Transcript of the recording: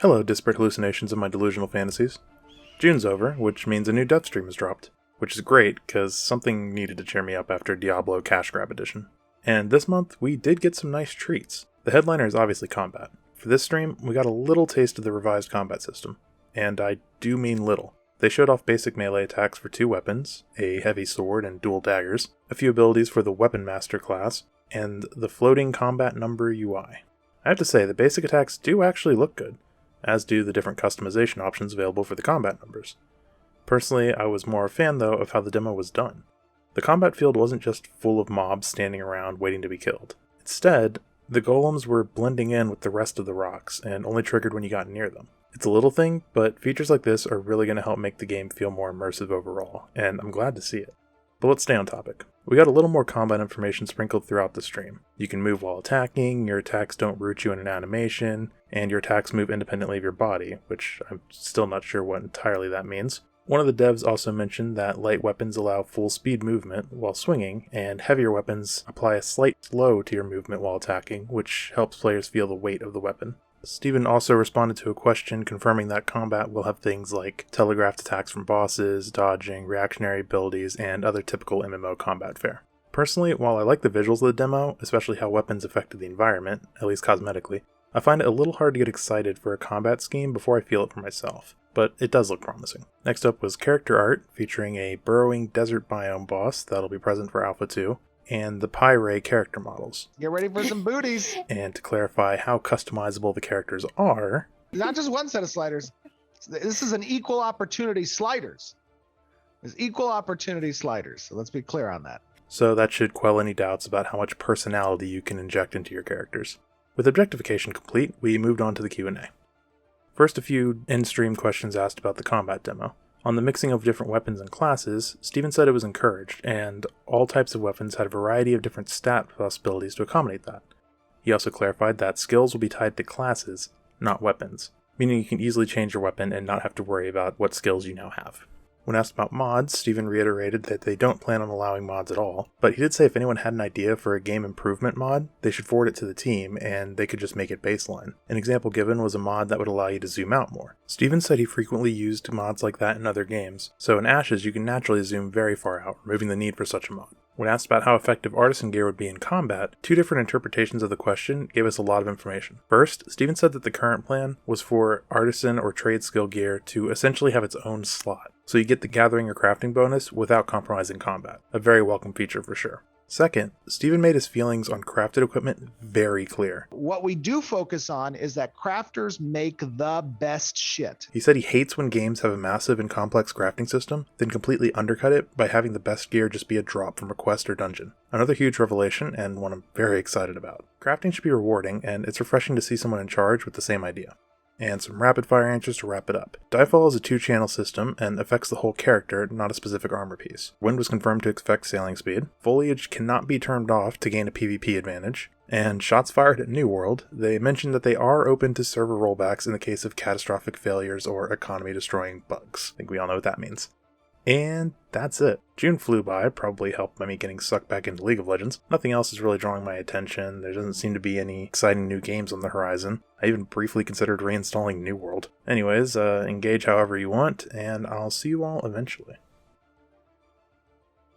Hello, disparate hallucinations of my delusional fantasies. June's over, which means a new death stream has dropped, which is great, because something needed to cheer me up after Diablo Cash Grab Edition. And this month, we did get some nice treats. The headliner is obviously combat. For this stream, we got a little taste of the revised combat system. And I do mean little. They showed off basic melee attacks for 2 weapons, a heavy sword and dual daggers, a few abilities for the Weapon Master class, and the floating combat number UI. I have to say, the basic attacks do actually look good, as do the different customization options available for the combat numbers. Personally, I was more a fan though of how the demo was done. The combat field wasn't just full of mobs standing around waiting to be killed. Instead, the golems were blending in with the rest of the rocks and only triggered when you got near them. It's a little thing, but features like this are really going to help make the game feel more immersive overall, and I'm glad to see it. But let's stay on topic. We got a little more combat information sprinkled throughout the stream. You can move while attacking, your attacks don't root you in an animation, and your attacks move independently of your body, which I'm still not sure what entirely that means. One of the devs also mentioned that light weapons allow full speed movement while swinging, and heavier weapons apply a slight slow to your movement while attacking, which helps players feel the weight of the weapon. Steven also responded to a question confirming that combat will have things like telegraphed attacks from bosses, dodging, reactionary abilities, and other typical MMO combat fare. Personally, while I like the visuals of the demo, especially how weapons affected the environment, at least cosmetically, I find it a little hard to get excited for a combat scheme before I feel it for myself, but it does look promising. Next up was character art, featuring a burrowing desert biome boss that'll be present for Alpha 2, and the Pyre character models. Get ready for some booties. And to clarify how customizable the characters are... Not just one set of sliders. This is an equal opportunity sliders. There's equal opportunity sliders, so let's be clear on that. So that should quell any doubts about how much personality you can inject into your characters. With objectification complete, we moved on to the Q&A. First, a few in-stream questions asked about the combat demo. On the mixing of different weapons and classes, Steven said it was encouraged, and all types of weapons had a variety of different stat possibilities to accommodate that. He also clarified that skills will be tied to classes, not weapons, meaning you can easily change your weapon and not have to worry about what skills you now have. When asked about mods, Steven reiterated that they don't plan on allowing mods at all, but he did say if anyone had an idea for a game improvement mod, they should forward it to the team, and they could just make it baseline. An example given was a mod that would allow you to zoom out more. Steven said he frequently used mods like that in other games, so in Ashes you can naturally zoom very far out, removing the need for such a mod. When asked about how effective artisan gear would be in combat, 2 different interpretations of the question gave us a lot of information. First, Steven said that the current plan was for artisan or trade skill gear to essentially have its own slot, so you get the gathering or crafting bonus without compromising combat. A very welcome feature for sure. Second, Steven made his feelings on crafted equipment very clear. What we do focus on is that crafters make the best shit. He said he hates when games have a massive and complex crafting system, then completely undercut it by having the best gear just be a drop from a quest or dungeon. Another huge revelation, and one I'm very excited about. Crafting should be rewarding, and it's refreshing to see someone in charge with the same idea. And some rapid-fire answers to wrap it up. Diefall is a 2-channel system and affects the whole character, not a specific armor piece. Wind was confirmed to affect sailing speed. Foliage cannot be turned off to gain a PvP advantage. And shots fired at New World, they mentioned that they are open to server rollbacks in the case of catastrophic failures or economy-destroying bugs. I think we all know what that means. And that's it. June flew by, probably helped by me getting sucked back into League of Legends. Nothing else is really drawing my attention. There doesn't seem to be any exciting new games on the horizon. I even briefly considered reinstalling New World. Anyways, engage however you want, and I'll see you all eventually.